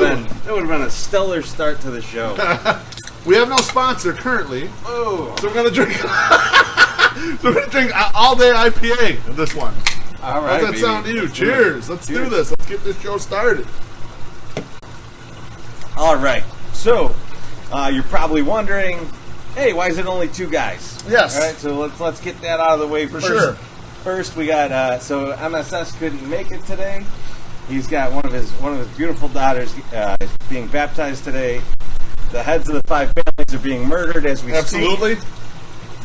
have been a stellar start to the show. We have no sponsor currently. Oh, So we're gonna drink. So we're gonna drink all day IPA in this one. all right. How's that sound to you? Cheers. Let's do this. Let's get this show started. All right. So you're probably wondering, hey, why is it only two guys? Yes. All right. So let's get that out of the way first. sure. First, we got so MSS couldn't make it today. He's got one of his beautiful daughters being baptized today. The heads of the 5 families are being murdered as we Absolutely. speak.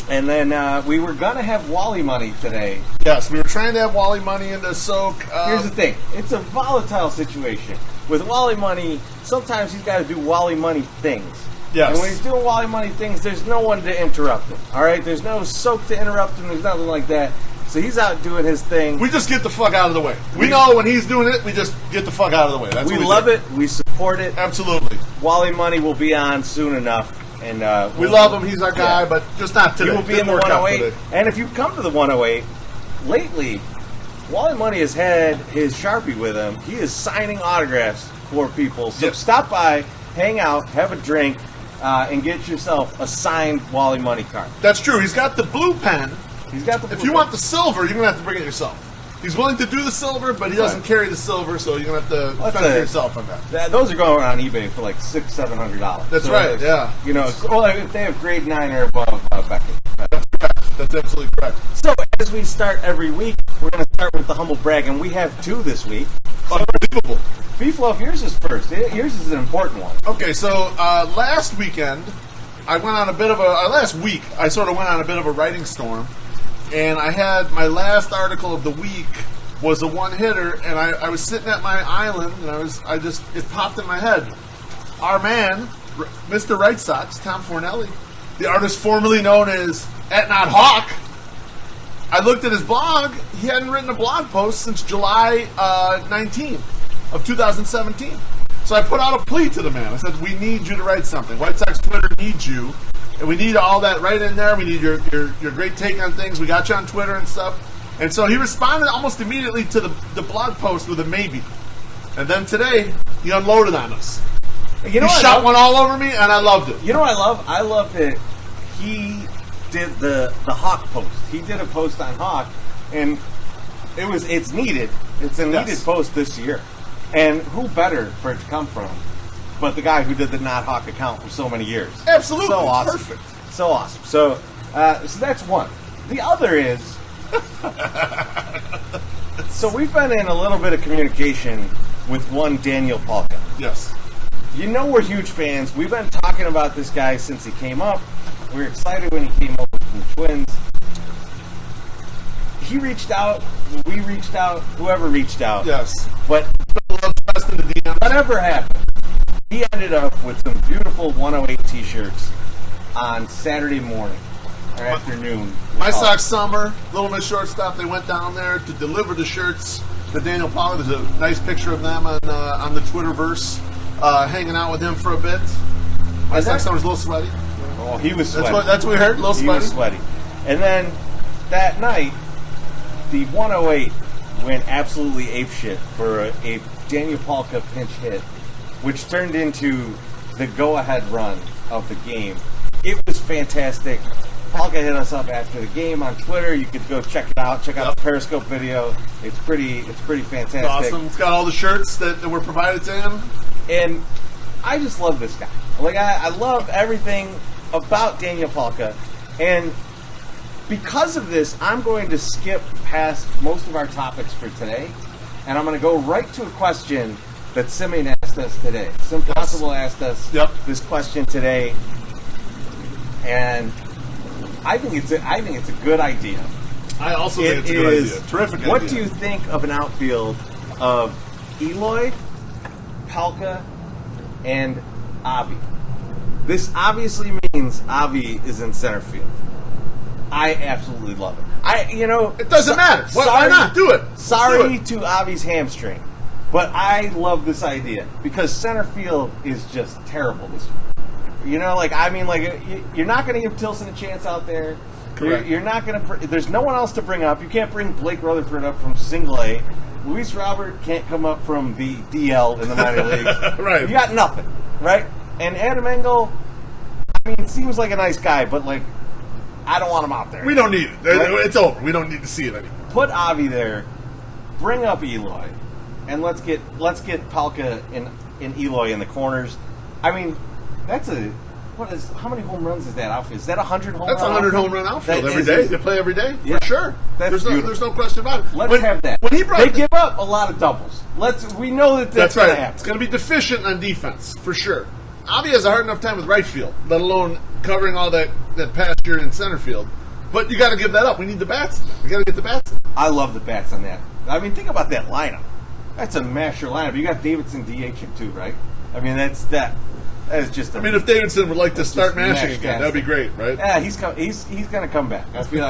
And then we were going to have Wally Money today. Yes, we were trying to have Wally Money in the soak. Here's the thing. It's a volatile situation. With Wally Money, sometimes he's got to do Wally Money things. Yes. And when he's doing Wally Money things, there's no one to interrupt him. All right? There's no soak to interrupt him. There's nothing like that. So he's out doing his thing. We just get the fuck out of the way. We know when he's doing it, we just get the fuck out of the way. That's We what love do. it. We support it. Absolutely. Wally Money will be on soon enough. And We love him. He's our guy, Yeah. but just not today. He will be Didn't in the work out 108. today. And if you've come to the 108, lately, Wally Money has had his Sharpie with him. He is signing autographs for people. So Yep. stop by, hang out, have a drink, and get yourself a signed Wally Money card. That's true. He's got the blue pen. He's got the. If you want the silver, you're going to have to bring it yourself. He's willing to do the silver, but he doesn't carry the silver, so you're going to have to That's fend for a- yourself on that. those are going on eBay for like $600-700. That's right, yeah. You know, well, if they have grade 9 or above, Beckett. That's absolutely correct. So as we start every week, we're going to start with the humble brag, and we have 2 this week. Unbelievable. Beefloaf, yours is first. Yours is an important one. Okay, so last weekend, I went on a bit of a... last week, I sort of went on a bit of a writing storm, and I had my last article of the week was a one-hitter, and I was sitting at my island, and it popped in my head. Our man, Mr. Right Sox, Tom Fornelli, the artist formerly known as @Not Hawk, I looked at his blog. He hadn't written a blog post since July 19th of 2017. So I put out a plea to the man. I said, we need you to write something. White Sox Twitter needs you. And we need all that right in there. We need your great take on things. We got you on Twitter and stuff. And so he responded almost immediately to the blog post with a maybe. And then today, he unloaded on us. You know He what shot one all over me, and I loved it. You know what I love? I love that he did the Hawk post. He did a post on Hawk, and it's needed. It's a needed post this year. And who better for it to come from but the guy who did the Not Hawk account for so many years? Absolutely. So awesome. Perfect. So awesome. So that's one. The other is, so we've been in a little bit of communication with one Daniel Palka. Yes. You know we're huge fans. We've been talking about this guy since he came up. We were excited when he came over from the Twins. He reached out. We reached out. Whoever reached out. Yes. But Trust in the DM. whatever happened, he ended up with some beautiful 108 T-shirts on Saturday morning or afternoon. My Sox Summer, Little Miss Shortstop, they went down there to deliver the shirts to Daniel Palmer. There's a nice picture of them on the Twitterverse, hanging out with him for a bit. My Sox Summer's a little sweaty. Oh, he was sweaty. That's what we heard, a little He sweaty. was sweaty. And then that night, the 108 went absolutely apeshit for a Daniel Palka pinch hit, which turned into the go-ahead run of the game. It was fantastic. Palka hit us up after the game on Twitter. You could go check it out. Check out the Periscope video. It's pretty fantastic. It's awesome. It's got all the shirts that were provided to him. And I just love this guy. Like, I love everything about Daniel Palka. And because of this, I'm going to skip past most of our topics for today. And I'm going to go right to a question that Simeon asked us today. Sim Possible asked us this question today. And I think it's a good idea. I also think it's a good idea. Terrific idea. What do you think of an outfield of Eloy, Palka, and Avi? This obviously means Avi is in center field. I absolutely love it. It doesn't matter. Why not? Do it. Sorry to Avi's hamstring, but I love this idea because center field is just terrible this year. You're not going to give Tilson a chance out there. Correct. You're not going to. There's no one else to bring up. You can't bring Blake Rutherford up from Single A. Luis Robert can't come up from the DL in the minor leagues. Right. You got nothing, right? And Adam Engel, I mean, seems like a nice guy, but like, I don't want him out there. We don't need it. Right? It's over. We don't need to see it anymore. Put Avi there, bring up Eloy, and let's get Palka and Eloy in the corners. I mean, that's how many home runs is that outfield? Is that 100 home That's run? That's 100 home run outfield that every day. They play every day, yeah, for sure. There's no question about it. Let's have that. When he brought they give up a lot of doubles. We know that's right. going to happen. It's going to be deficient on defense, for sure. Avi has a hard enough time with right field, let alone covering all that pasture in center field. But you got to give that up. We need the bats. We got to get the bats. I love the bats on that. I mean, think about that lineup. That's a masher lineup. You got Davidson DHing too, right? I mean, that is just. I mean, if Davidson would like to start mashing again, that'd be great, right? Yeah, he's going to come back. I feel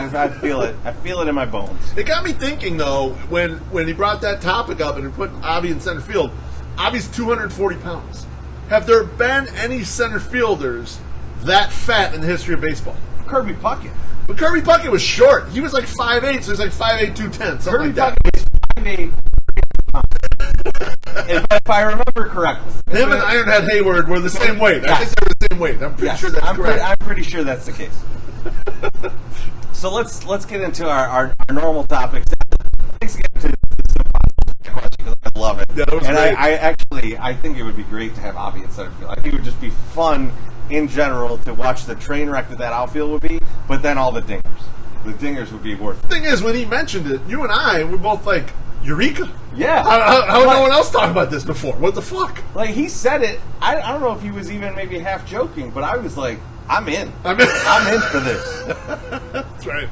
it. I feel it in my bones. It got me thinking though when he brought that topic up and he put Avi in center field. Avi's 240 pounds. Have there been any center fielders that fat in the history of baseball? Kirby Puckett. But Kirby Puckett was short. He was like 5'8", so he was like 5'8", 210, something Kirby like that. Puckett was 5'8". If I remember correctly. Him and Ironhead Hayward were the same weight. I think they were the same weight. I'm pretty sure that's correct. I'm pretty sure that's the case. So let's get into our normal topics. Let's get into this impossible question because I love it. Yeah, that was great. I think it would be great to have Avi in center field. I think it would just be fun in general to watch the train wreck that outfield would be, but then all the dingers. The dingers would be worth it. The thing is, when he mentioned it, you and I were both like, Eureka! Yeah. How no one else talked about this before? What the fuck? Like, he said it, I don't know if he was even maybe half joking, but I was like, I'm in. I'm in for this. That's right.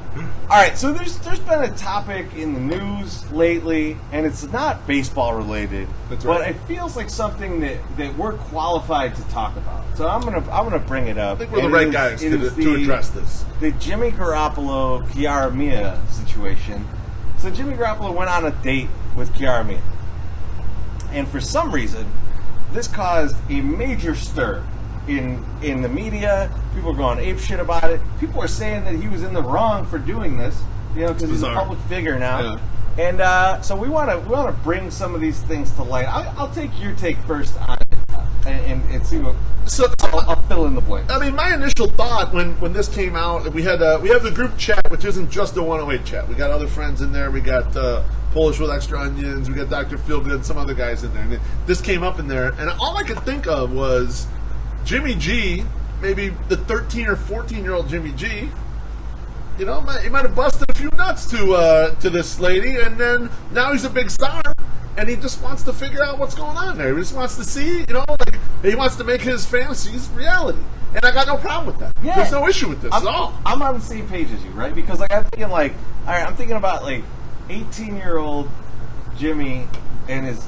All right, so there's been a topic in the news lately, and it's not baseball related, That's right. but it feels like something that we're qualified to talk about. So I'm gonna bring it up. I think we're the right guys to address this. The Jimmy Garoppolo Kiara Mia situation. So Jimmy Garoppolo went on a date with Kiara Mia, and for some reason, this caused a major stir in the media. People are going apeshit about it. People are saying that he was in the wrong for doing this, because he's a public figure now. Yeah. And so we want to bring some of these things to light. I'll take your take first on it and see what. So I'll fill in the blanks. I mean, my initial thought when this came out, we have the group chat, which isn't just the 108 chat. We got other friends in there. We got Polish with Extra Onions. We got Dr. Feelgood, some other guys in there. And this came up in there, and all I could think of was Jimmy G, maybe the 13 or 14-year-old Jimmy G. He might have busted a few nuts to this lady, and then now he's a big star, and he just wants to figure out what's going on there. He just wants to see, he wants to make his fantasies reality. And I got no problem with that. Yeah. There's no issue with this at all. I'm on the same page as you, right? Because I'm thinking about 18-year-old Jimmy in his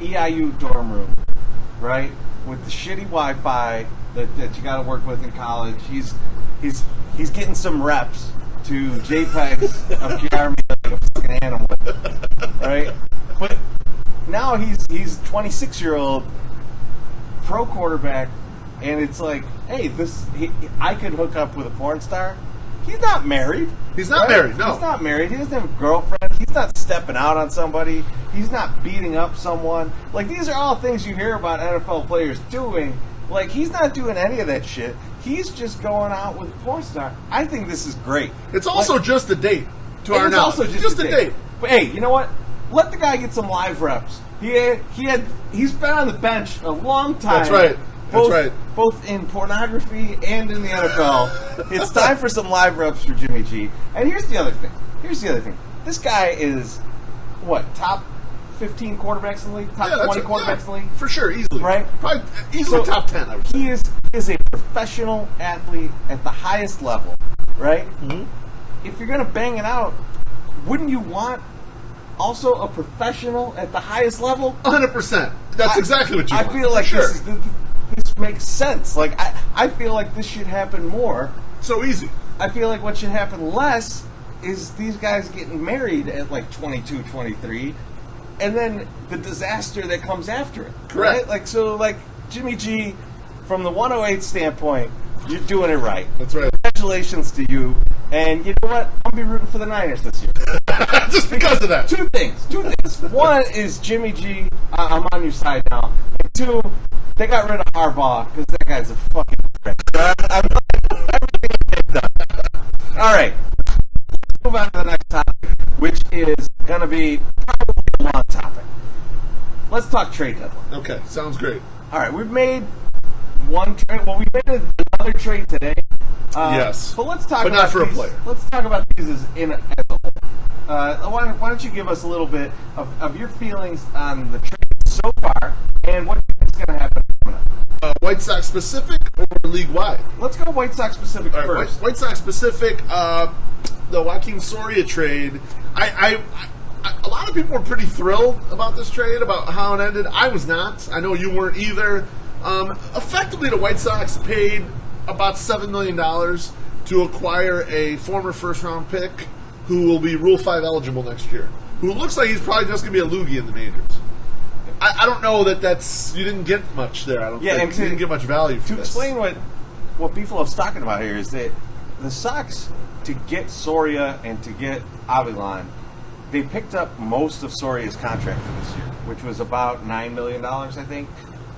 EIU dorm room, right? With the shitty Wi-Fi that you got to work with in college. He's getting some reps to JPEGs of Kiara Mia like a fucking animal, right? But now he's 26-year-old pro quarterback, and it's like, hey, I could hook up with a porn star. He's not married. He's not married, no. He's not married. He doesn't have a girlfriend. He's not stepping out on somebody. He's not beating up someone. These are all things you hear about NFL players doing. He's not doing any of that shit. He's just going out with a porn star. I think this is great. It's also just a date, to our knowledge. It's also just a date. But hey, you know what? Let the guy get some live reps. He's been on the bench a long time. That's right. Both in pornography and in the NFL. It's time for some live reps for Jimmy G. And here's the other thing. This guy is, top 15 quarterbacks in the league? Top 20 quarterbacks in the league? For sure, easily. Right? Probably easily top 10, I would say. He is a professional athlete at the highest level, right? Mm-hmm. If you're going to bang it out, wouldn't you want also a professional at the highest level? 100%. That's exactly what you want. I feel like this makes sense. I feel like this should happen more. So easy. I feel like what should happen less is these guys getting married at 22, 23, and then the disaster that comes after it. Correct. Right? Jimmy G, from the 108 standpoint, you're doing it right. That's right. Congratulations to you. And you know what? I'll be rooting for the Niners this year. Just because of that. Two things. One is Jimmy G, I'm on your side now. And two, they got rid of Harbaugh because that guy's a fucking prick. I'm everything they've done. All right. Let's move on to the next topic, which is going to be probably a long topic. Let's talk trade deadline. Okay, sounds great. All right, we've made one trade. Well, we made another trade today. Yes. But let's talk But about not for a these, player. Let's talk about these as a whole. Why don't you give us a little bit of your feelings on the trade so far and what you think is going to happen coming up? White Sox specific or league wide? Let's go White Sox specific All right, first. White Sox specific. The Joaquin Soria trade. A lot of people were pretty thrilled about this trade, about how it ended. I was not. I know you weren't either. Effectively, the White Sox paid about $7 million to acquire a former first-round pick who will be Rule 5 eligible next year, who looks like he's probably just going to be a loogie in the majors. I don't know that's... You didn't get much there, I don't think. And you didn't get much value for to this. explain what Beefloaf's talking about here is that the Sox, to get Soria and to get Avilan, they picked up most of Soria's contract for this year, which was about $9 million, I think.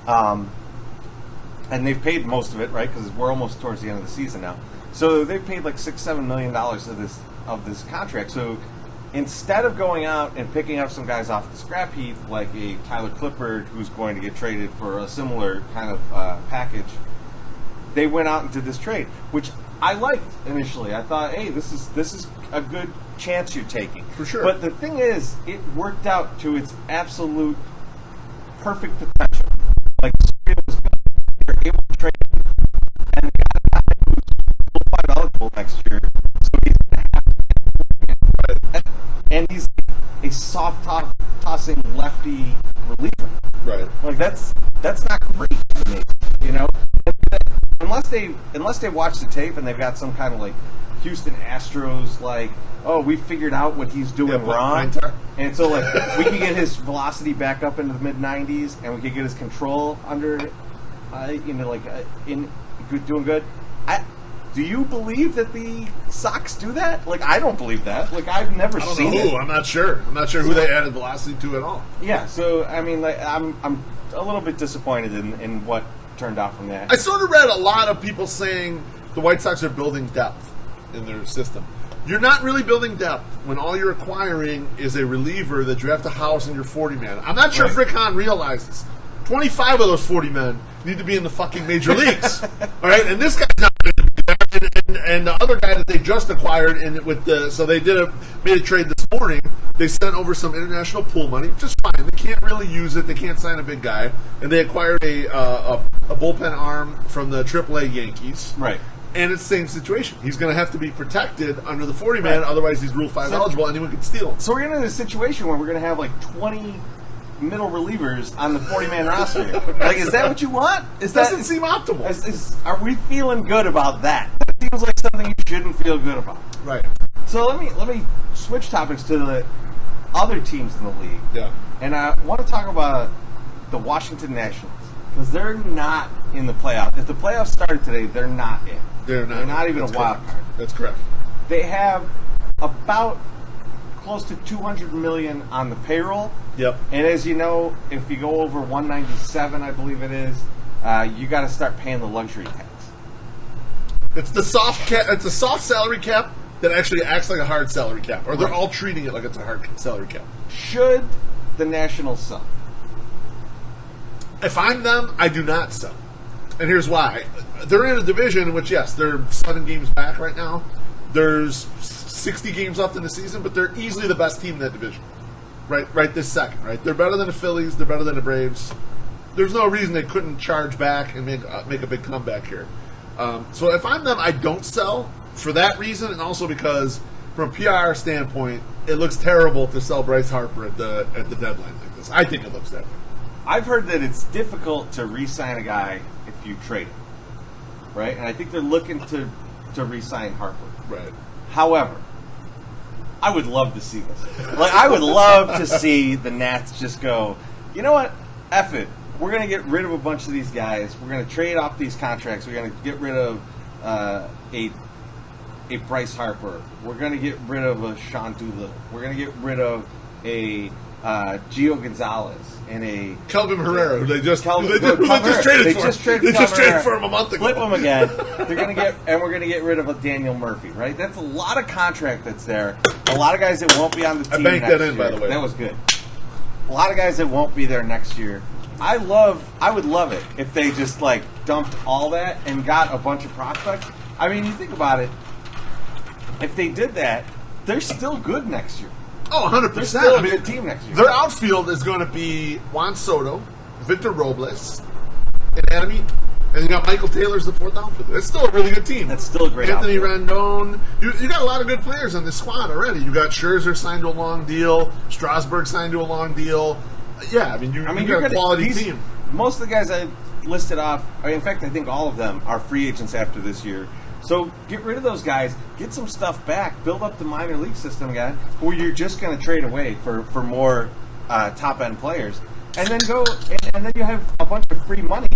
And they've paid most of it, right? Because we're almost towards the end of the season now. So they've paid like $6-7 million of this contract. So instead of going out and picking up some guys off the scrap heap, like a Tyler Clippard who's going to get traded for a similar kind of package, they went out and did this trade, which I liked initially. I thought, hey, this is a good chance you're taking. For sure. But the thing is, it worked out to its absolute perfect potential. Like, Soria was good. They're able to trade him, and they got a guy who's 5 eligible next year, so he's going to have to get and he's a soft tossing lefty reliever. Right. Like that's not great to me, you know. Unless they watch the tape and they've got some kind of like Houston Astros like, oh, we figured out what he's doing wrong, and so like we can get his velocity back up into the mid 90s, and we can get his control under, doing good. Do you believe that the Sox do that? Like, I don't believe that. Like, I've never seen it. I'm not sure. I'm not sure who they added velocity to at all. Yeah, so I mean, like, I'm a little bit disappointed in what turned out from that. I sort of read a lot of people saying the White Sox are building depth in their system. You're not really building depth when all you're acquiring is a reliever that you have to house in your 40-man. I'm not sure if Rick Hahn realizes 25 of those 40 men need to be in the fucking major leagues. All right, and this guy's not going to be there. And the other guy that they just acquired, so they made a trade this morning. They sent over some international pool money, which is fine. They can't really use it. They can't sign a big guy, and they acquired a bullpen arm from the AAA Yankees. Right. And it's the same situation. He's going to have to be protected under the 40-man, otherwise he's Rule 5 eligible. Anyone can steal him. So we're in a situation where we're going to have like 20 middle relievers on the 40-man roster. Like, is that what you want? Doesn't seem optimal. Are we feeling good about that? That seems like something you shouldn't feel good about. Right. So let me switch topics to the other teams in the league. Yeah. And I want to talk about the Washington Nationals, because they're not in the playoffs. If the playoffs started today, they're not in. They're not even That's a wild correct. card. That's correct. They have about close to $200 million on the payroll. Yep. And as you know, if you go over 197, I believe it is, you got to start paying the luxury tax. It's the soft cap. It's a soft salary cap that actually acts like a hard salary cap, or they're all treating it like it's a hard salary cap. Should the Nationals sell? If I'm them, I do not sell. And here's why. They're in a division in which, yes, they're 7 games back right now. There's 60 games left in the season, but they're easily the best team in that division. Right this second, right? They're better than the Phillies. They're better than the Braves. There's no reason they couldn't charge back and make a big comeback here. So if I'm them, I don't sell for that reason, and also because from a PR standpoint, it looks terrible to sell Bryce Harper at the deadline like this. I think it looks that way. I've heard that it's difficult to re-sign a guy if you trade him, right? And I think they're looking to re-sign Harper. Right. However, I would love to see this. Like, I would love to see the Nats just go, you know what? F it. We're going to get rid of a bunch of these guys. We're going to trade off these contracts. We're going to get rid of a a Bryce Harper. We're going to get rid of a Sean Doolittle. We're going to get rid of a Gio Gonzalez and a Kelvin Herrera, who they just traded They for. just traded They just traded for him a month ago. Flip him again. We're going to get rid of a Daniel Murphy, right? That's a lot of contract that's there. A lot of guys that won't be on the team. I banked that in, by the way. That was good. A lot of guys that won't be there next year. I would love it if they just like dumped all that and got a bunch of prospects. I mean, you think about it. If they did that, they're still good next year. Oh, 100%. They're still a good team next year. Their outfield is going to be Juan Soto, Victor Robles, and Adam Eaton. And you got Michael Taylor's the fourth outfielder. That's still a really good team. That's still a great Anthony outfield. Rendon. You got a lot of good players on this squad already. You got Scherzer signed to a long deal. Strasburg signed to a long deal. Yeah, I mean, you got a quality team. Most of the guys I listed off, in fact, I think all of them are free agents after this year. So get rid of those guys, get some stuff back, build up the minor league system again, where you're just going to trade away for more top-end players. And then go, and then you have a bunch of free money,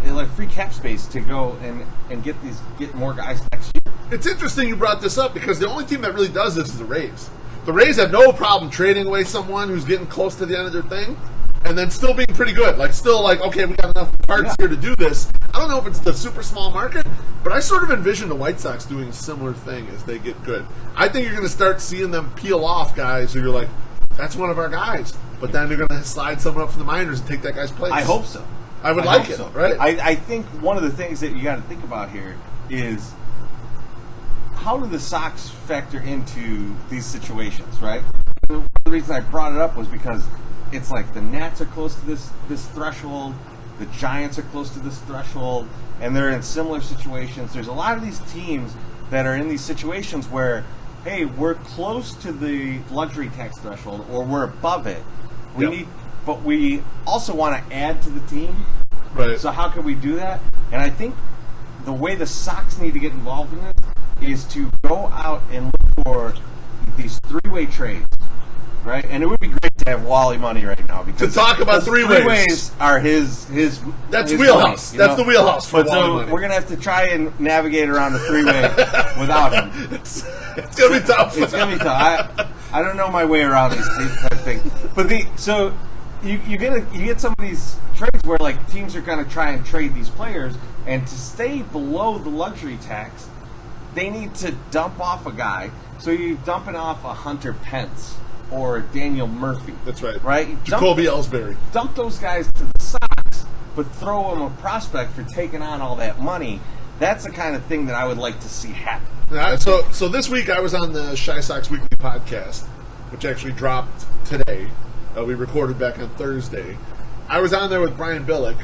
like free cap space to go and get more guys next year. It's interesting you brought this up because the only team that really does this is the Rays. The Rays have no problem trading away someone who's getting close to the end of their thing and then still being pretty good. Okay, we got enough parts here to do this. I don't know if it's the super small market, but I sort of envision the White Sox doing a similar thing as they get good. I think you're going to start seeing them peel off guys who you're like, that's one of our guys. But then they're going to slide someone up from the minors and take that guy's place. I hope so. I would like it, right? I think one of the things that you got to think about here is how do the Sox factor into these situations, right? One of the reasons I brought it up was because it's like the Nats are close to this threshold, the Giants are close to this threshold, and they're in similar situations. There's a lot of these teams that are in these situations where, hey, we're close to the luxury tax threshold or we're above it. But we also want to add to the team. Right. So how can we do that? And I think the way the Sox need to get involved in this is to go out and look for these three-way trades, right? And it would be great to have Wally money right now because to talk about three-ways are his. That's his wheelhouse. money, That's the wheelhouse for Wally so money. We're gonna have to try and navigate around the three-way without him. It's gonna be tough. It's gonna be tough. I don't know my way around these type of things. But you get some of these trades where like teams are going to try and trade these players, and to stay below the luxury tax, they need to dump off a guy. So you're dumping off a Hunter Pence or Daniel Murphy. That's right. Right? Jacoby Ellsbury. Dump those guys to the Sox, but throw them a prospect for taking on all that money. That's the kind of thing that I would like to see happen. So this week I was on the Shy Sox Weekly podcast, which actually dropped today. We recorded back on Thursday. I was on there with Brian Billick.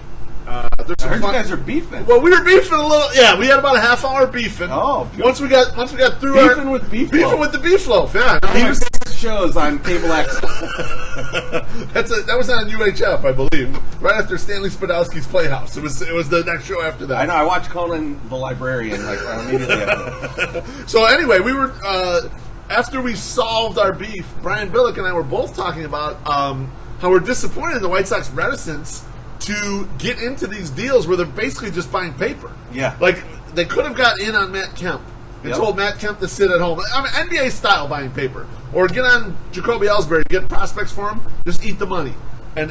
I heard you guys are beefing. Well, we were beefing a little. Yeah, we had about a half hour beefing. Oh, once we got through beefing with Beefloaf. Beefing with the Beefloaf. Yeah, He was shows on Cable X. that was on UHF, I believe, right after Stanley Spadowski's Playhouse. It was the next show after that. I know. I watched Conan the Librarian immediately after. So anyway, we were after we solved our beef. Brian Billick and I were both talking about how we're disappointed in the White Sox reticence to get into these deals where they're basically just buying paper. Yeah. Like, they could have got in on Matt Kemp and told Matt Kemp to sit at home. I mean, NBA style buying paper. Or get on Jacoby Ellsbury, get prospects for him, just eat the money. And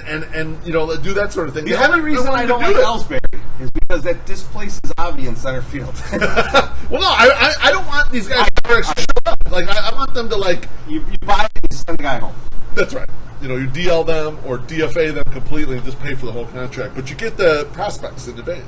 do that sort of thing. The only reason I don't like Ellsbury is because that displaces Avi in center field. Well, no, I don't want these guys to show up. Like, I want them to, like... You buy it and you send the guy home. That's right. You DL them or DFA them completely and just pay for the whole contract. But you get the prospects in the day,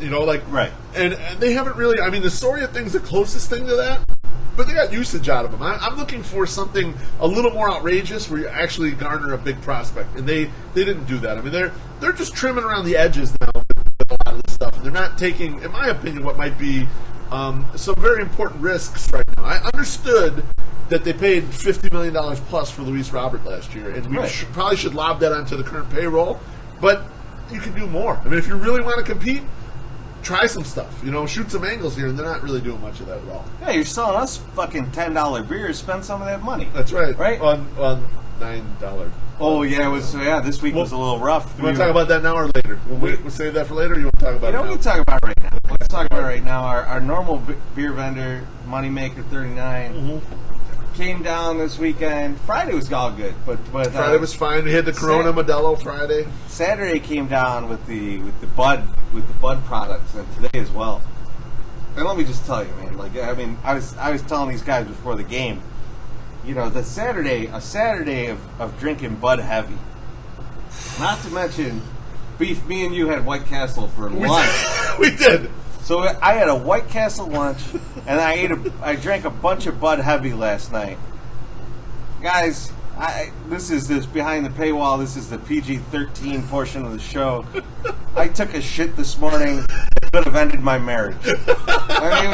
Right. And they haven't really. I mean, the Soria thing's the closest thing to that, but they got usage out of them. I'm looking for something a little more outrageous where you actually garner a big prospect, and they didn't do that. I mean, they're just trimming around the edges now with a lot of this stuff, and they're not taking, in my opinion, what might be some very important risks right now. I understood that they paid $50 million plus for Luis Robert last year, and we probably should lob that onto the current payroll, but you can do more. I mean, if you really want to compete, try some stuff. Shoot some angles here, and they're not really doing much of that at all. Yeah, you're selling us fucking $10 beers. Spend some of that money. That's right. Right? On $9. Oh, yeah, it was. This week was a little rough. You want to talk about that now or later? We'll save that for later, or you want to talk about it now? We can talk about it right now. talking about right now, our normal beer vendor, Moneymaker 39, came down this weekend. Friday was all good, but Friday was fine. We had the Corona Modelo Friday. Saturday came down with the Bud products, and today as well. And let me just tell you, man. Like, I mean, I was telling these guys before the game, you know, a Saturday of drinking Bud Heavy. Not to mention, Beef, me and you had White Castle for lunch. We did. So I had a White Castle lunch, and I drank a bunch of Bud Heavy last night. Guys, this is behind the paywall. This is the PG-13 portion of the show. I took a shit this morning that could have ended my marriage. I mean,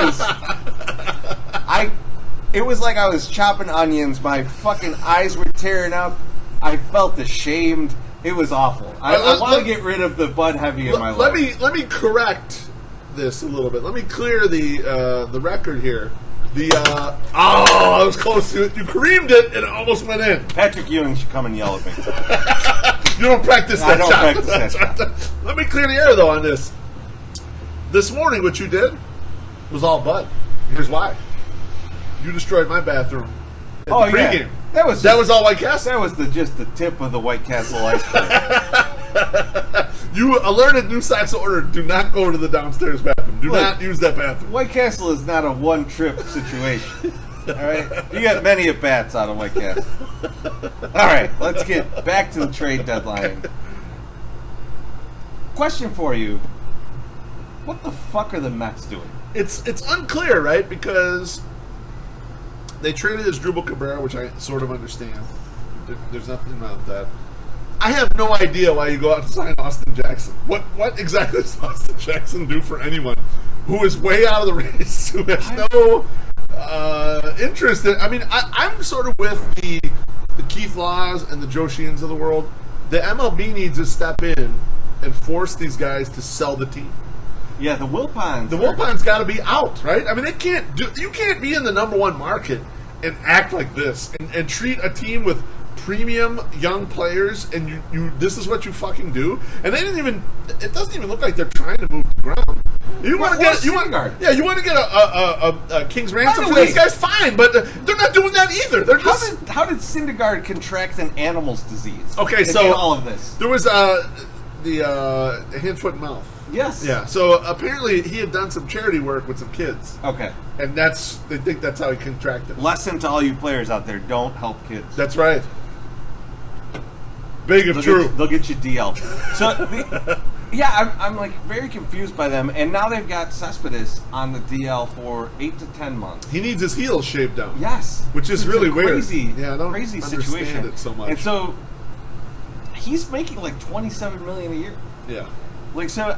it was like I was chopping onions. My fucking eyes were tearing up. I felt ashamed. It was awful. I want to get rid of the Bud Heavy in my life. Let me correct this a little bit. Let me clear the record here. I was close to it. You creamed it, and it almost went in. Patrick Ewing should come and yell at me. You don't practice that shot. I don't practice that shot. Let me clear the air, though, on this. This morning, what you did was all Bud. Here's why. You destroyed my bathroom. Oh, yeah. That was all White Castle. That was just the tip of the White Castle iceberg. You alerted New Sox order, do not go to the downstairs bathroom. Do not use that bathroom. White Castle is not a one-trip situation. All right? You got many at-bats out of White Castle. All right, let's get back to the trade deadline. Question for you. What the fuck are the Mets doing? It's unclear, right? Because they traded Asdrubal Cabrera, which I sort of understand. There's nothing wrong with that. I have no idea why you go out and sign Austin Jackson. What exactly does Austin Jackson do for anyone who is way out of the race, who has no interest in... I mean, I'm sort of with the Keith Laws and the Joe Sheehan's of the world. The MLB needs to step in and force these guys to sell the team. Yeah, the Wilpons. The Wilpons got to be out, right? I mean, you can't be in the number one market and act like this and treat a team with premium young players, and you this is what you fucking do. And it doesn't even look like they're trying to move the ground. You want to get a King's ransom for these guys, fine, but they're not doing that either. They're how did Syndergaard contract an animal's disease? Okay, so all of this, there was the hand, foot, and mouth. Yes. Yeah. So apparently he had done some charity work with some kids. Okay. And they think that's how he contracted. Lesson to all you players out there: don't help kids. That's right. Big if true. They'll get you DL. So, I'm like very confused by them, and now they've got Cespedes on the DL for 8 to 10 months. He needs his heels shaved down. Yes, which is really crazy, weird. Yeah, I don't crazy understand situation. It so much. And so he's making like $27 million a year. Yeah. Like, so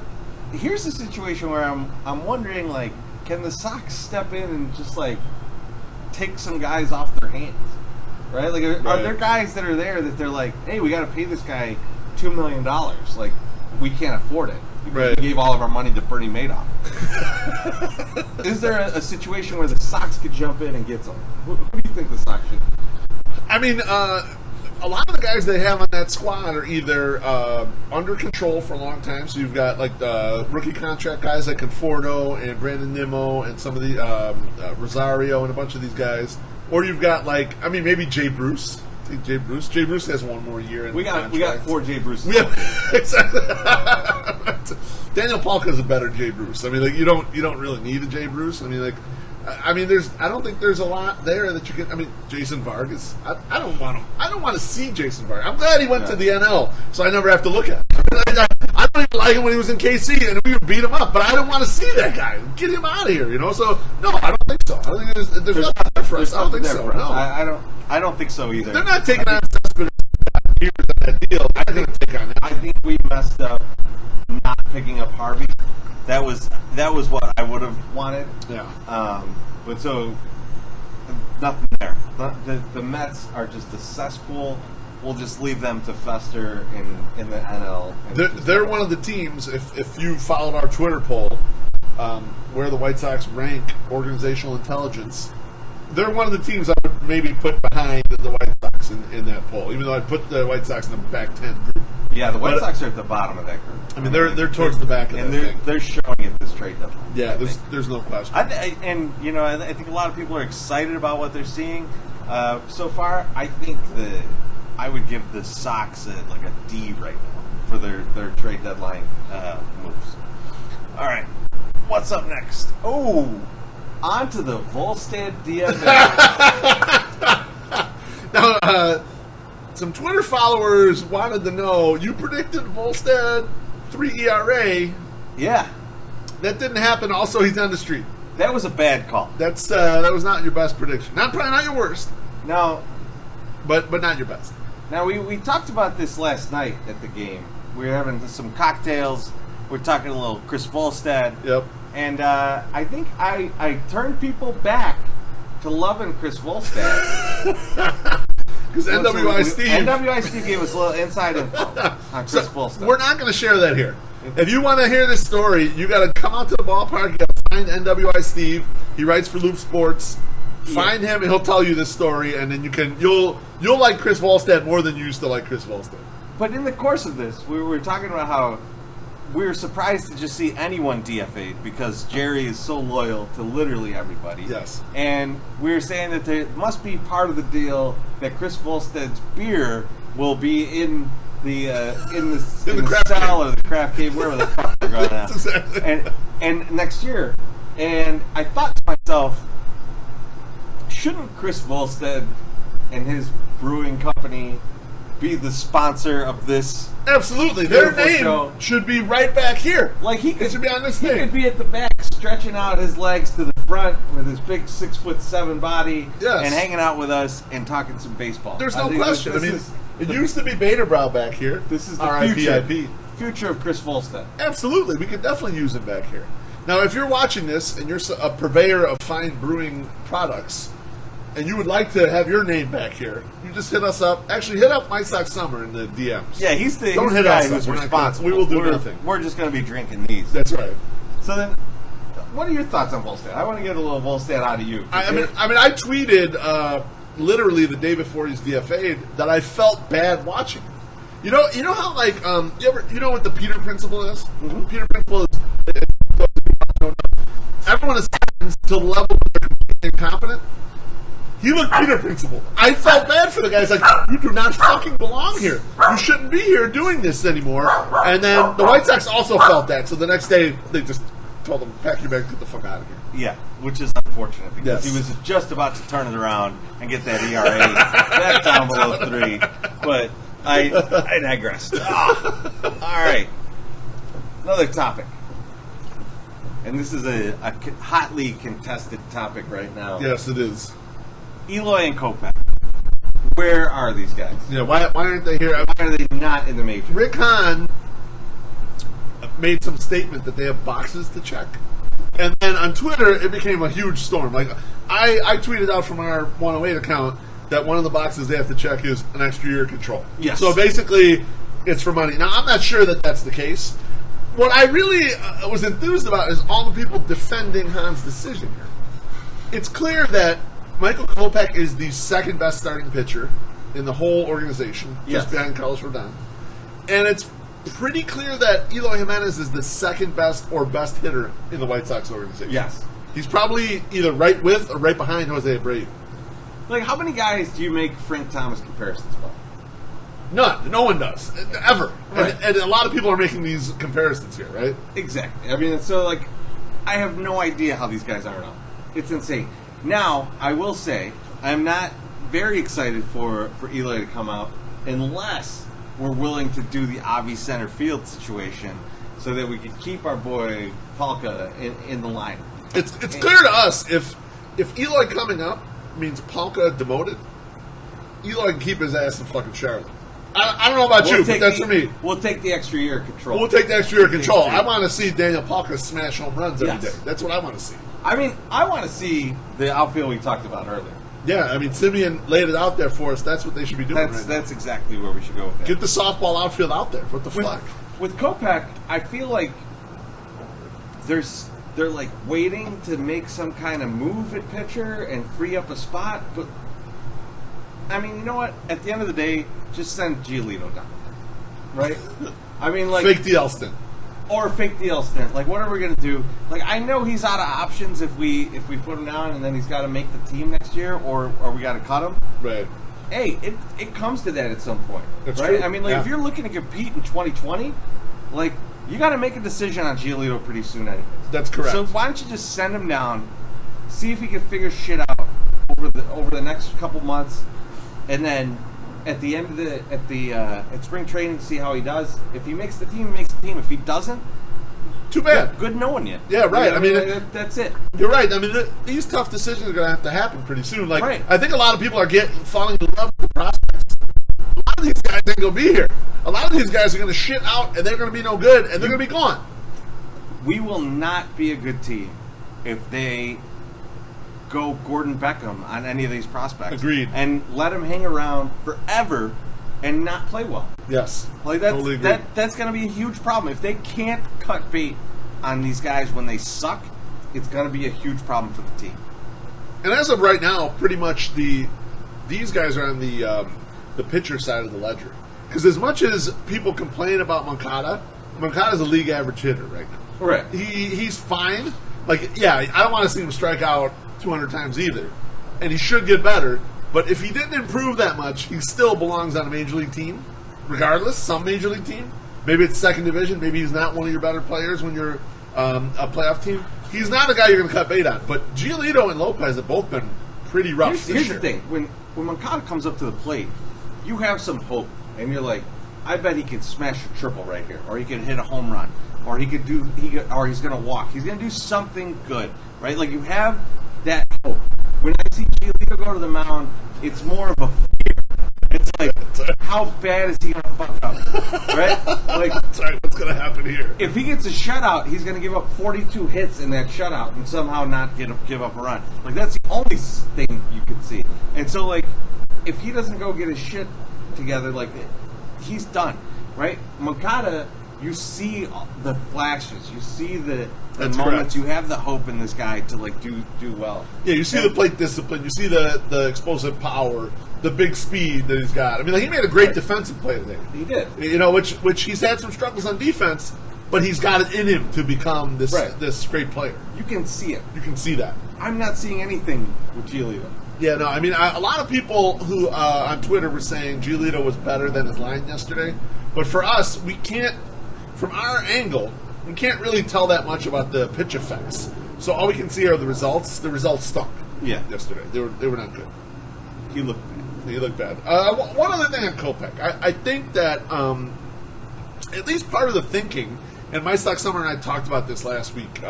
here's the situation where I'm wondering, like, can the Sox step in and just like take some guys off their hands? Right? Like, are there guys that are there that they're like, hey, we got to pay this guy $2 million. Like, we can't afford it. Because we gave all of our money to Bernie Madoff. Is there a situation where the Sox could jump in and get some? Who do you think the Sox should? I mean, a lot of the guys they have on that squad are either under control for a long time. So you've got like the rookie contract guys like Conforto and Brandon Nimmo and some of the Rosario and a bunch of these guys. Or you've got maybe Jay Bruce. I think Jay Bruce has one more year. We got 4 Jay Bruces. Exactly. Daniel Palka's a better Jay Bruce. I mean, like you don't really need a Jay Bruce. I mean, like. I don't think there's a lot there that you can. I mean, Jason Vargas. I don't want to see Jason Vargas. I'm glad he went to the NL, so I never have to look at him. I don't even like him when he was in KC, and we would beat him up. But I don't want to see that guy. Get him out of here, you know. So no, I don't think so. I don't think there's nothing there for us. I don't think so. No, I don't think so either. They're not taking on Cespedes years of that deal. I think we messed up not picking up Harvey. That was what I would have wanted. Yeah. But so nothing there. The Mets are just a cesspool. We'll just leave them to fester in the NL. They're one of the teams. If you followed our Twitter poll, where the White Sox rank organizational intelligence, they're one of the teams I would maybe put behind the White Sox in that poll. Even though I'd put the White Sox in the back 10 group. Yeah, the White Sox are at the bottom of that group. I mean, they're towards the back of that thing. They're showing making it this trade deadline. Yeah, there's no question. I think a lot of people are excited about what they're seeing so far. I think I would give the Sox a D right now for their trade deadline moves. All right, what's up next? Oh, on to the Volstad DFA. Now, some Twitter followers wanted to know, you predicted Volstad 3 ERA. Yeah. That didn't happen. Also, he's on the street. That was a bad call. That was not your best prediction. Probably not your worst. No. But not your best. Now, we talked about this last night at the game. We were having some cocktails. We're talking a little Chris Volstad. Yep. And I think I turned people back to loving Chris Volstad. Because NWI Steve gave us a little inside info on Chris Volstad. We're not going to share that here. If you want to hear this story, you got to come out to the ballpark. You got to find NWI Steve. He writes for Loop Sports. Find him, and he'll tell you this story, and then you'll like Chris Volstad more than you used to like Chris Volstad. But in the course of this, we were talking about how we were surprised to just see anyone DFA'd because Jerry is so loyal to literally everybody. Yes. And we were saying that there must be part of the deal that Chris Volstad's beer will be in the cell or the craft cave, wherever the fuck they're going at. Exactly. And next year. And I thought to myself, shouldn't Chris Volstad and his brewing company be the sponsor of this? Absolutely. Their name show should be right back here. Like he should be on this thing. thing. He could be at the back, stretching out his legs to the front with his big 6'7" body, and hanging out with us and talking some baseball. There's no question. It used to be Baderbrow back here. This is the future of Chris Volstad. Absolutely. We could definitely use him back here. Now, if you're watching this and you're a purveyor of fine brewing products, and you would like to have your name back here, you just hit us up. Actually, hit up White Sox Summer in the DMs. Yeah, he's the Don't hit guy us who's up. responsible. We will do nothing. We're just going to be drinking these. That's right. So then, what are your thoughts on Volstad? I want to get a little Volstad out of you. I tweeted literally the day before he's DFA'd that I felt bad watching. You know how you know what the Peter principle is? Mm-hmm. Peter principle is everyone ascends to the level where they're completely incompetent. He looked Peter principle. I felt bad for the guy. He's like, you do not fucking belong here. You shouldn't be here doing this anymore. And then the White Sox also felt that. So the next day, they just told him, pack your bags, get the fuck out of here. Yeah, which is unfortunate because he was just about to turn it around and get that ERA back down below 3. But I digressed. All right. Another topic. And this is a hotly contested topic right now. Yes, it is. Eloy and Kopech. Where are these guys? Yeah, why aren't they here? Why are they not in the majors? Rick Hahn made some statement that they have boxes to check. And then on Twitter, it became a huge storm. Like I tweeted out from our 108 account that one of the boxes they have to check is an extra year control. Yes. So basically, it's for money. Now, I'm not sure that that's the case. What I really was enthused about is all the people defending Hahn's decision here. It's clear that Michael Kopech is the second best starting pitcher in the whole organization, just behind Carlos Rodon. And it's pretty clear that Eloy Jimenez is the second best or best hitter in the White Sox organization. Yes. He's probably either right with or right behind Jose Abreu. Like, how many guys do you make Frank Thomas comparisons about? None. No one does. Ever. Right. And a lot of people are making these comparisons here, right? Exactly. I mean, so, like, I have no idea how these guys aren't up. It's insane. Now, I will say, I'm not very excited for Eloy to come out unless we're willing to do the Avi center field situation so that we can keep our boy Palka in the line. It's clear to us if Eloy coming up means Palka demoted, Eloy can keep his ass in fucking Charlotte. I don't know about you, but that's for me. We'll take the extra year of control. We'll take the extra year of control. I want to see Daniel Palka smash home runs every day. That's what I want to see. I mean, I want to see the outfield we talked about earlier. Yeah, I mean, Simeon laid it out there for us. That's what they should be doing That's exactly where we should go with that. Get the softball outfield out there. What the fuck? With Kopech, I feel like they're like waiting to make some kind of move at pitcher and free up a spot. But, I mean, you know what? At the end of the day, just send Giolito down. Right? I mean, like... Fake D. Elston. or a fake DL stint. Like, what are we going to do? Like, I know he's out of options if we put him down and then he's got to make the team next year, or we got to cut him. Right. Hey, it comes to that at some point. That's right? true. I mean, like, if you're looking to compete in 2020, like, you got to make a decision on Giolito pretty soon anyway. That's correct. So why don't you just send him down, see if he can figure shit out over the next couple months, and then at the end of at spring training, see how he does. If he makes the team, he makes the team. If he doesn't, too bad. Good knowing you. Yeah, right. I mean, that's it. You're right. I mean, these tough decisions are going to have to happen pretty soon. Like, right. I think a lot of people are falling in love with the prospects. A lot of these guys ain't going to be here. A lot of these guys are going to shit out, and they're going to be no good, and they're going to be gone. We will not be a good team if they go Gordon Beckham on any of these prospects. Agreed. And let him hang around forever and not play well. Yes. Like that's totally agree. That's going to be a huge problem. If they can't cut bait on these guys when they suck, it's going to be a huge problem for the team. And as of right now, pretty much these guys are on the pitcher side of the ledger. Because as much as people complain about Moncada's a league average hitter right now. Right. He's fine. Like, yeah, I don't want to see him strike out 200 times either. And he should get better. But if he didn't improve that much, he still belongs on a major league team. Regardless, some major league team. Maybe it's second division. Maybe he's not one of your better players when you're a playoff team. He's not a guy you're going to cut bait on. But Giolito and Lopez have both been pretty rough Here's the thing. When Moncada comes up to the plate, you have some hope. And you're like, I bet he could smash a triple right here. Or he could hit a home run. Or he's going to walk. He's going to do something good. Right? Like, you have that hope. When I see Giolito go to the mound, it's more of a fear. It's like, how bad is he going to fuck up? Right? Like, sorry, what's going to happen here? If he gets a shutout, he's going to give up 42 hits in that shutout and somehow not give up a run. Like, that's the only thing you can see. And so, like, if he doesn't go get his shit together, like, he's done. Right? Moncada, you see the flashes. You see the moments. Correct. You have the hope in this guy to, like, do well. Yeah, you see the plate discipline. You see the explosive power, the big speed that he's got. I mean, like, he made a great defensive play today. He did. You know, which he's had some struggles on defense, but he's got it in him to become this great player. You can see it. You can see that. I'm not seeing anything with Giolito. Yeah, no, I mean, a lot of people who on Twitter were saying Giolito was better than his line yesterday, but for us, we can't, from our angle, we can't really tell that much about the pitch effects. So all we can see are the results. The results stunk. Yeah. Yesterday, they were not good. He looked bad. He looked bad. One other thing on Kopech, I think that at least part of the thinking, and My Stock Summer and I talked about this last week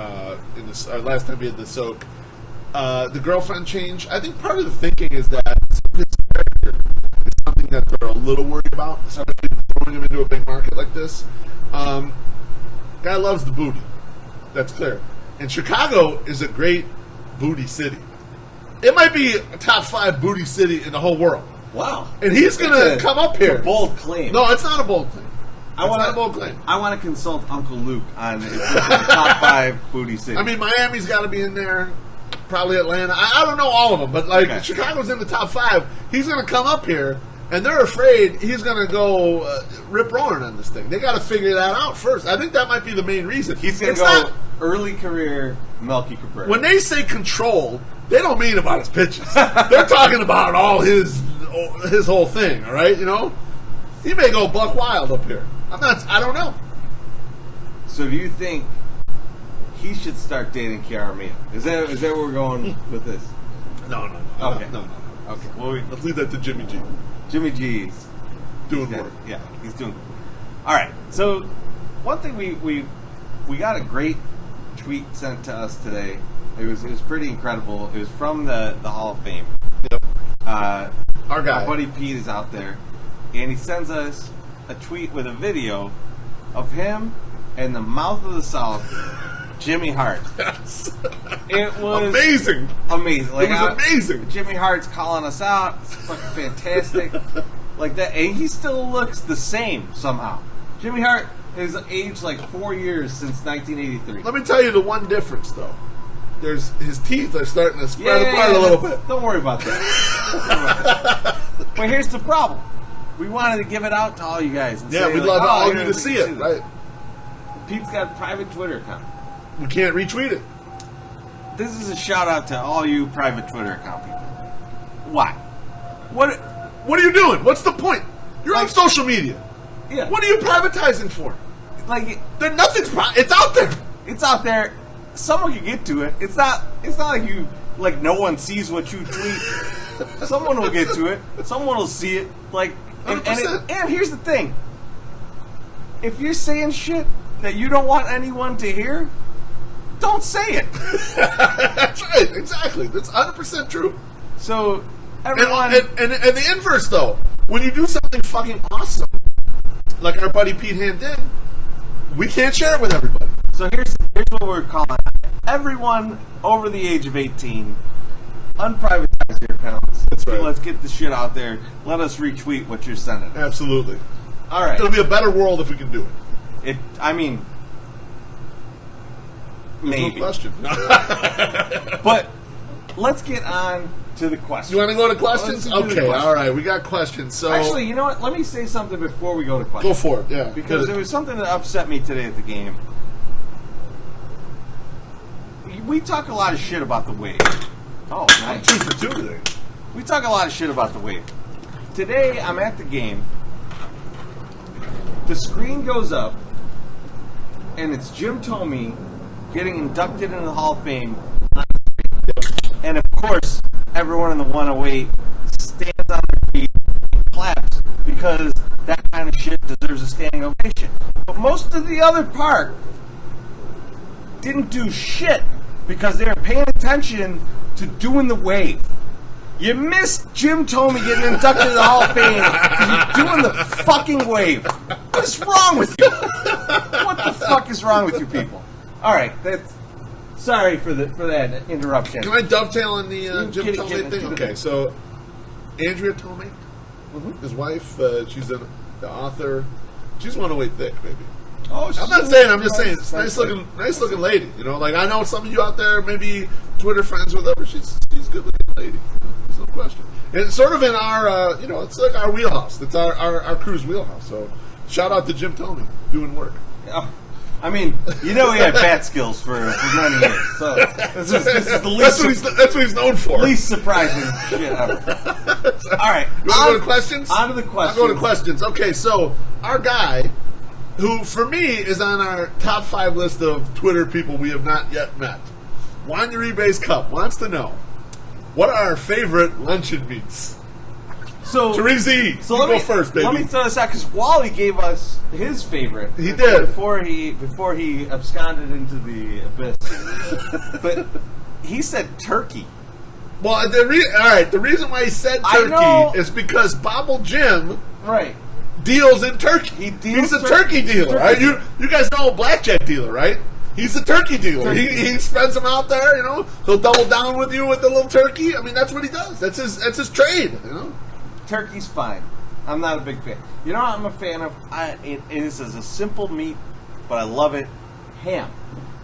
in this last time we had the soak. The girlfriend change. I think part of the thinking is that his character is something that they're a little worried about, especially throwing him into a big market like this. Guy loves the booty. That's clear. And Chicago is a great booty city. It might be a top 5 booty city in the whole world. Wow. And he's going to come up here. It's a bold claim. No, it's not a bold claim. I want to consult Uncle Luke on the top 5 booty cities. I mean, Miami's got to be in there. Probably Atlanta. I don't know all of them, but like Chicago's in the top 5. He's going to come up here, and they're afraid he's going to go rip roaring on this thing. They got to figure that out first. I think that might be the main reason. He's going to go early career Melky Cabrera. When they say control, they don't mean about his pitches. They're talking about all his whole thing. All right, you know, he may go buck wild up here. I don't know. So do you think he should start dating Kiara Mia? Is that where we're going with this? No. Okay. No. Okay. Well, let's leave that to Jimmy G. Jimmy G's doing work. Yeah, he's doing work. All right. So one thing we got a great tweet sent to us today. It was pretty incredible. It was from the Hall of Fame. Yep. Our guy, our buddy Pete, is out there, and he sends us a tweet with a video of him and the mouth of the South, Jimmy Hart. Yes. It was amazing. Like, it was amazing. Jimmy Hart's calling us out. It's fucking fantastic. Like that, and he still looks the same somehow. Jimmy Hart has aged like 4 years since 1983. Let me tell you the one difference, though. His teeth are starting to spread apart a little bit. Don't worry about that. But here's the problem. We wanted to give it out to all you guys. And yeah, say, we'd like, love all of you to see it, right? Pete's got a private Twitter account. We can't retweet it. This is a shout out to all you private Twitter account people. Why? What are you doing? What's the point? You're on social media. Yeah. What are you privatizing for? Like, Nothing's it's out there. It's out there. Someone can get to it. It's not like you like no one sees what you tweet. Someone will get to it. Someone will see it. Like, and here's the thing. If you're saying shit that you don't want anyone to hear, don't say it. That's right. Exactly. That's 100% true. So everyone, and the inverse though, when you do something fucking awesome, like our buddy Pete Hand did, we can't share it with everybody. So here's what we're calling out. Everyone over the age of 18, unprivatize your accounts. That's right. Let's get the shit out there. Let us retweet what you're sending. Absolutely. All right. It'll be a better world if we can do it. Maybe. No question. But let's get on to the questions. You want to go to questions? Let's do the Okay, questions. all right. We got questions. So Actually, you know what? Let me say something before we go to questions. go for it. Yeah, Because there was something that upset me today at the game. We talk a lot of shit about the wave. Oh, I'm nice. 2 for 2 today. We talk a lot of shit about the wave. Today, I'm at the game. The screen goes up, and it's Jim Thome getting inducted into the Hall of Fame. And of course, everyone in the 108 stands on their feet and claps because that kind of shit deserves a standing ovation. But most of the other part didn't do shit because they were paying attention to doing the wave. You missed Jim Thome getting inducted to the Hall of Fame because you're doing the fucking wave. What's wrong with you? What the fuck is wrong with you people? All right, sorry for that interruption. Can I dovetail in the Jim Get it, Thome thing? get it. Okay, so Andrea Thome, his wife, she's the author. She's 108 thick, baby. Oh, I'm not saying. I'm just saying. It's nice looking lady. You know, like I know some of you out there, maybe Twitter friends or whatever. She's a good looking lady. There's no question. And it's sort of in our, it's like our wheelhouse. It's our crew's wheelhouse. So shout out to Jim Thome doing work. Oh, I mean, he had bat skills for many years. So this is the least. That's what he's known for. Least surprising shit ever. All right, you want to go to questions? On to the questions. I'll go to questions. Okay, so our guy, who for me is on our top 5 list of Twitter people we have not yet met, Juan Uribe's Cup, wants to know what are our favorite luncheon meats. So Chorizy-E, so you go first, baby. Let me throw this out because Wally gave us his favorite. He did before he absconded into the abyss. But he said turkey. Well, all right. The reason why he said turkey is because Bobble Jim, right, deals in turkey. He's a turkey dealer, right? You guys know a blackjack dealer, right? He's a turkey dealer. He spreads them out there. He'll double down with you with the little turkey. I mean, that's what he does. That's his trade. Turkey's fine. I'm not a big fan. You know what I'm a fan of? It is as a simple meat, but I love it. Ham.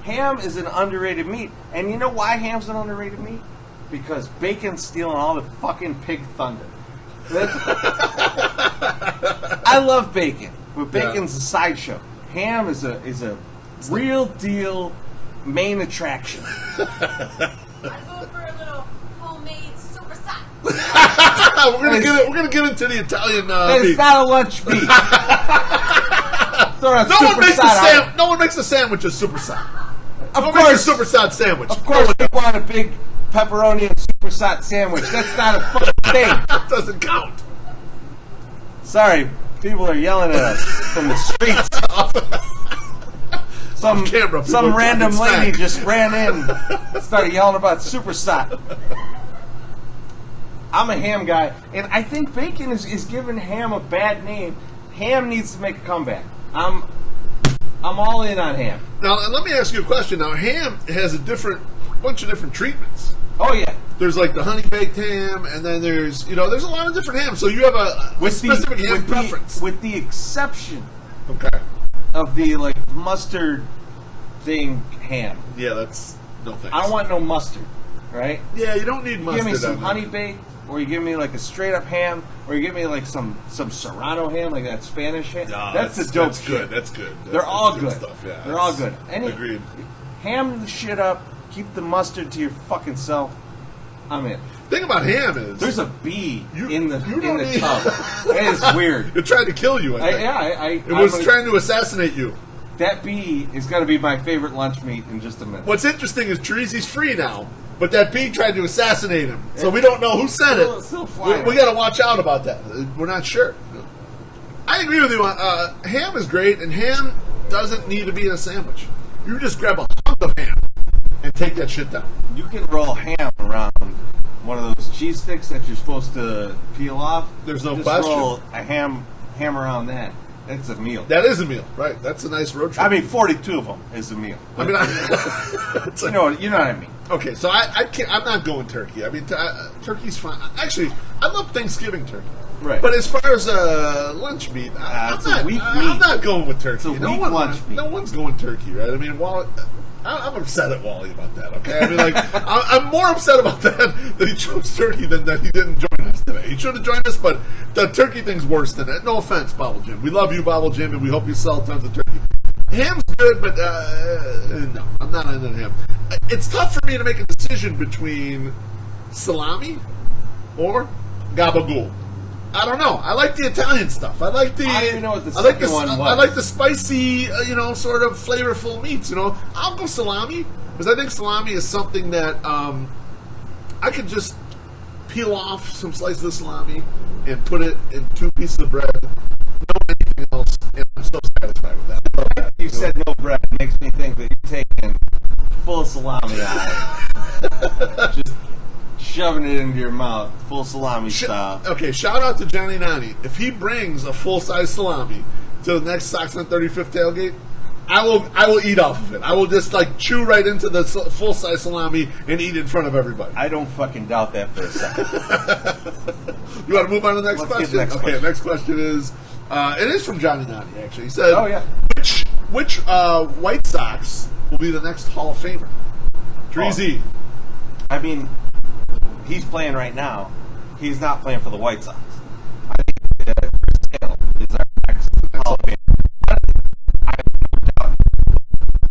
Ham is an underrated meat. And you know why ham's an underrated meat? Because bacon's stealing all the fucking pig thunder. I love bacon, but bacon's a sideshow. Ham is a real deal main attraction. I go for a little homemade super side. We're gonna get into the Italian It's meat. not a lunch meat. No one makes a sandwich a super side. Of Makes course, a super side sandwich. Of course, we want a big pepperoni and super side sandwich. That's not a fucking thing. That doesn't count. Sorry, people are yelling at us from the streets. Some random lady just ran in, started yelling about super side. I'm a ham guy, and I think bacon is giving ham a bad name. Ham needs to make a comeback. I'm all in on ham. Now, let me ask you a question. Now, ham has a bunch of different treatments. Oh yeah, there's like the honey baked ham, and then there's a lot of different hams. So you have a specific ham preference, with the exception, okay, of the mustard thing ham. Yeah, that's no thanks. I don't want no mustard. right? Yeah, you don't need You mustard. give me some on honey that. baked, or you give me like a straight up ham, or you give me like some Serrano ham, like that Spanish ham. No, that's the dope that's shit. good. That's good. They're all good. Stuff. Yeah, They're all good. Agreed. Ham the shit up. Keep the mustard to your fucking self. I'm in. Thing about ham is There's a bee in the don't need- tub. It is weird. It tried to kill you. I think. It was trying to assassinate you. That bee is going to be my favorite lunch meat in just a minute. What's interesting is Chorizy-E's free now, but that bee tried to assassinate him. So we don't know who said it. Still flying. We got to watch out about that. We're not sure. I agree with you. Ham is great, and ham doesn't need to be in a sandwich. You just grab a hunk of ham and take that shit down. You can roll ham around one of those cheese sticks that you're supposed to peel off. There's no Just question. roll a ham around that. That's a meal. That is a meal, right? That's a nice road trip. I mean, 42 of them is a meal. I mean, it's you know what I mean. okay, so I can't. I'm not going turkey. I mean, turkey's fine. Actually, I love Thanksgiving turkey. Right. But as far as lunch meat, it's a weak meat. I'm not going with turkey. It's a weak lunch meat. No one's going turkey, right? I mean, I'm upset at Wally about that. Okay, I mean, like, I'm more upset about that he chose turkey than that he didn't join us today. He should have joined us, but the turkey thing's worse than that. No offense, Bobble Jim. We love you, Bobble Jim, and we hope you sell tons of turkey. Ham's good, but no, I'm not into ham. It's tough for me to make a decision between salami or gabagool. I don't know. I like the Italian stuff. I like the. I don't even know what the I like second one was. I like the spicy, sort of flavorful meats. I'll go salami because I think salami is something that I could just peel off some slices of salami and put it in 2 pieces of bread. No anything else, and I'm so satisfied with that. I love that. You said no bread. It makes me think that you're taking full salami out. Just shoving it into your mouth, full salami style. Okay, shout out to Johnny Nani. If he brings a full-size salami to the next Sox on 35th tailgate, I will eat off of it. I will just chew right into the full-size salami and eat in front of everybody. I don't fucking doubt that for a second. You want to move on to the next Let's question? get the next Okay, question. next question is, it is from Johnny Nani, actually. He said, Oh, yeah. which White Sox will be the next Hall of Famer? Chorizy-E. I mean, he's playing right now. He's not playing for the White Sox. I think Chris Sale is our next Hall of Famer. I have no doubt.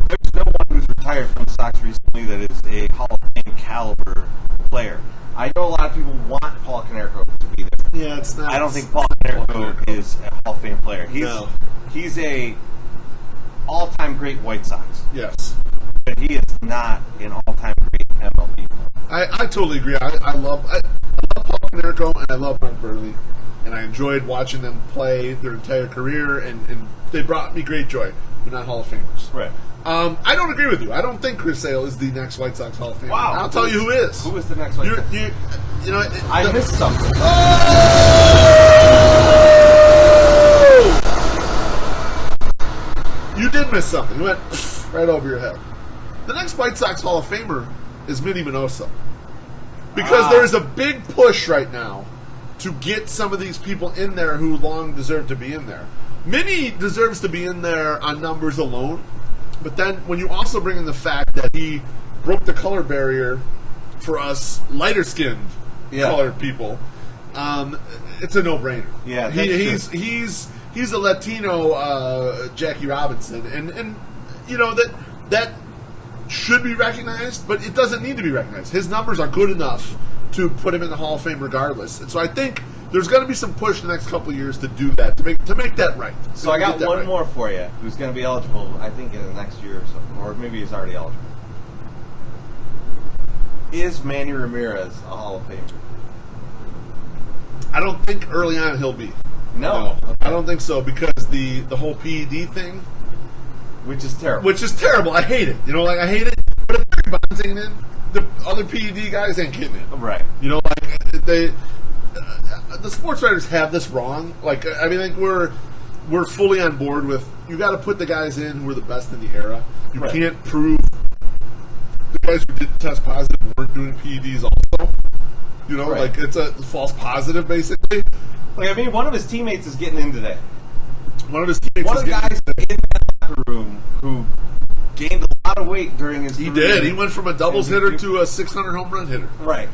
There's no one who's retired from the Sox recently that is a Hall of Fame caliber player. I know a lot of people want Paul Konerko to be there. Yeah, it's not. I don't think Paul Konerko is a Hall of Fame player. He's a all-time great White Sox, Yes. but he is not an all-time great MLB player. I totally agree. I love Paul Konerko and I love Mark Burley, and I enjoyed watching them play their entire career, and they brought me great joy. They're not Hall of Famers. Right. I don't agree with you. I don't think Chris Sale is the next White Sox Hall of Famer. Wow. I'll tell you who is. Who is the next White Sox? I missed something. You did miss something. You went right over your head. The next White Sox Hall of Famer is Minnie Minoso. Because there is a big push right now to get some of these people in there who long deserve to be in there. Minnie deserves to be in there on numbers alone, but then when you also bring in the fact that he broke the color barrier for us lighter-skinned colored people, it's a no-brainer. Yeah, he's a Latino Jackie Robinson, and that should be recognized, but it doesn't need to be recognized. His numbers are good enough to put him in the Hall of Fame regardless. And so I think there's going to be some push in the next couple of years to do that, to make that right. So I got one more for you who's going to be eligible, I think, in the next year or so. Or maybe he's already eligible. Is Manny Ramirez a Hall of Famer? I don't think early on he'll be. No. Okay. I don't think so, because the whole PED thing, Which is terrible. I hate it. I hate it. But if Barry Bonds ain't in, the other PED guys ain't getting in. Right. The sports writers have this wrong. We're fully on board with, you got to put the guys in who are the best in the era. You can't prove the guys who didn't test positive weren't doing PEDs also. It's a false positive, basically. One of his teammates is getting in today. One of his teammates One of the guys in that locker room who gained a lot of weight during his He career. did. He went from a doubles hitter to a 600 home run hitter. Right.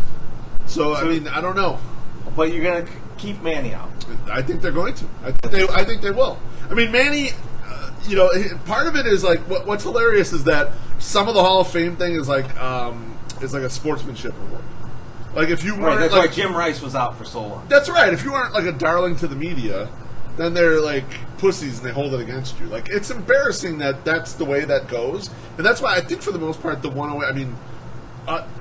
So I mean, I don't know. But you're going to keep Manny out. I think they're going to. I think they will. I mean, Manny, part of it is like what's hilarious is that some of the Hall of Fame thing is like a sportsmanship award. Like if you weren't, Right, that's like, why Jim Rice was out for so long. That's right. If you aren't like a darling to the media, then they're like pussies and they hold it against you. Like it's embarrassing that that's the way that goes, and that's why I think for the most part the 108. I mean,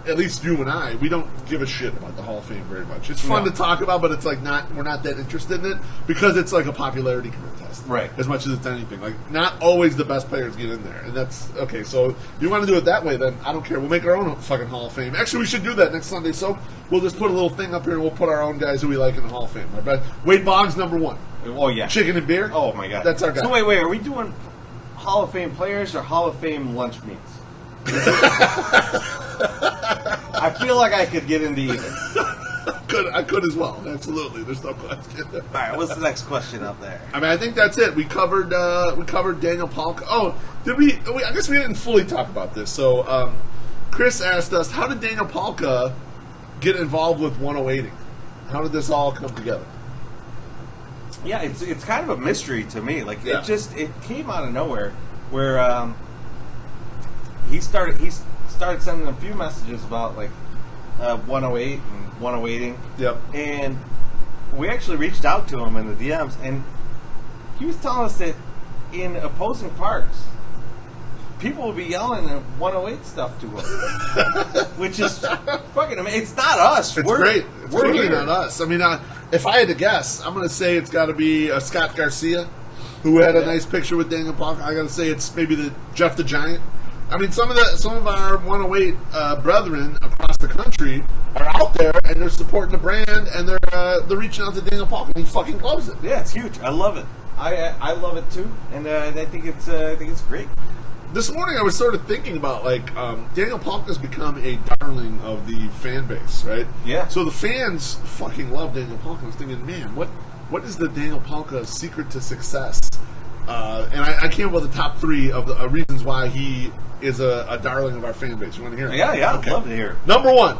at least you and I, we don't give a shit about the Hall of Fame very much. It's fun to talk about, but it's like we're not that interested in it because it's like a popularity contest, right? As much as it's anything. Like not always the best players get in there, and that's okay. So if you want to do it that way, then I don't care. We'll make our own fucking Hall of Fame. Actually, we should do that next Sunday. So we'll just put a little thing up here and we'll put our own guys who we like in the Hall of Fame. Right? Wade Boggs, number 1. Oh yeah, chicken and beer. Oh my god, that's our guy. So wait, are we doing Hall of Fame players or Hall of Fame lunch meats? I feel like I could get into either. I could as well. Absolutely, there's no question. All right, what's the next question up there? I mean, I think that's it. We covered Daniel Palka. Oh, did we? I guess we didn't fully talk about this. So, Chris asked us, how did Daniel Palka get involved with 108ing? How did this all come together? Yeah, it's kind of a mystery to me. Like it came out of nowhere. Where he started sending a few messages about like 108 and 108ing. Yep. And we actually reached out to him in the DMs, and he was telling us that in opposing parks, people will be yelling at 108 stuff to him, which is fucking amazing. It's not us. It's we're great. It's we're really here. not us. I mean, if I had to guess, I'm going to say it's got to be Scott Garcia, who had a nice picture with Daniel Palka. I got to say it's maybe the Jeff the Giant. I mean, some of our 108 brethren across the country are out there and they're supporting the brand and they're reaching out to Daniel Palka and he fucking loves it. Yeah, it's huge. I love it. I love it too, and I think it's great. This morning I was sort of thinking about like Daniel Palka's become a darling of the fan base, right? Yeah. So the fans fucking love Daniel Palka. I was thinking, man, what is the Daniel Palka secret to success? And I came up with the top 3 of the reasons why he is a darling of our fan base. You want to hear it? Yeah, Okay. I'd love to hear it. Number 1,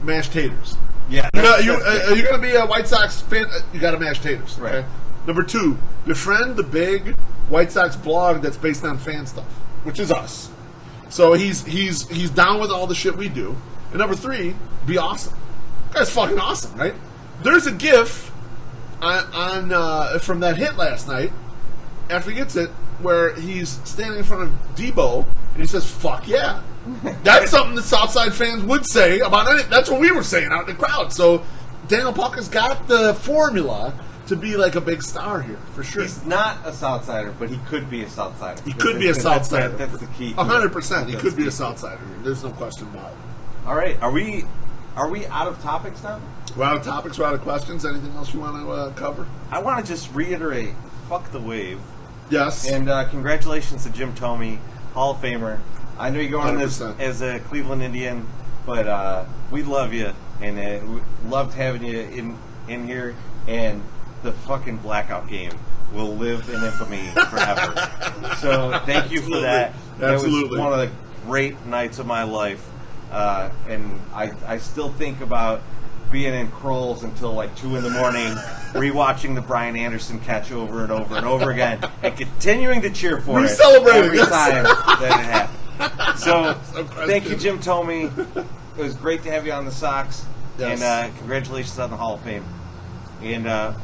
mashed taters. Yeah. You're going to be a White Sox fan, you got to mash taters. Right. Okay? Number 2, befriend the big White Sox blog that's based on fan stuff, which is us. So he's down with all the shit we do. And number 3, be awesome. That's fucking awesome, right? There's a GIF on from that hit last night after he gets it, where he's standing in front of Debo and he says, "Fuck yeah." That's something that Southside fans would say about it. That's what we were saying out in the crowd. So Daniel Palka's got the formula to be like a big star here, for sure. He's not a Southsider, but he could be a Southsider. He could be a Southsider. That's the key. 100%. He could be a Southsider. There's no question about it. All right, are we out of topics now? We're out of topics. We're out of questions. Anything else you want to cover? I want to just reiterate, fuck the wave. Yes. And congratulations to Jim Thome, Hall of Famer. I know you're going on this 100%. as a Cleveland Indian, but we love you, and we loved having you in here, and the fucking blackout game will live in infamy forever. So thank you for that. Absolutely. It was one of the great nights of my life, and I still think about being in Kroll's until like 2 in the morning, rewatching the Brian Anderson catch over and over and over again, and continuing to cheer for We're it celebrating every this. time that it happened. So, impressive. thank you, Jim Thome. It was great to have you on the Sox, Yes. and congratulations on the Hall of Fame. And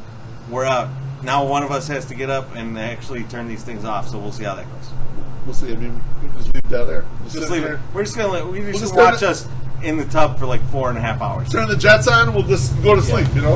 we're out. Now one of us has to get up and actually turn these things off, so we'll see how that goes. We'll see. I mean, we'll just leave that there. Just leave it. We're just gonna just watch go us in the tub for like 4.5 hours. Turn the jets on. We'll just go to sleep. You know.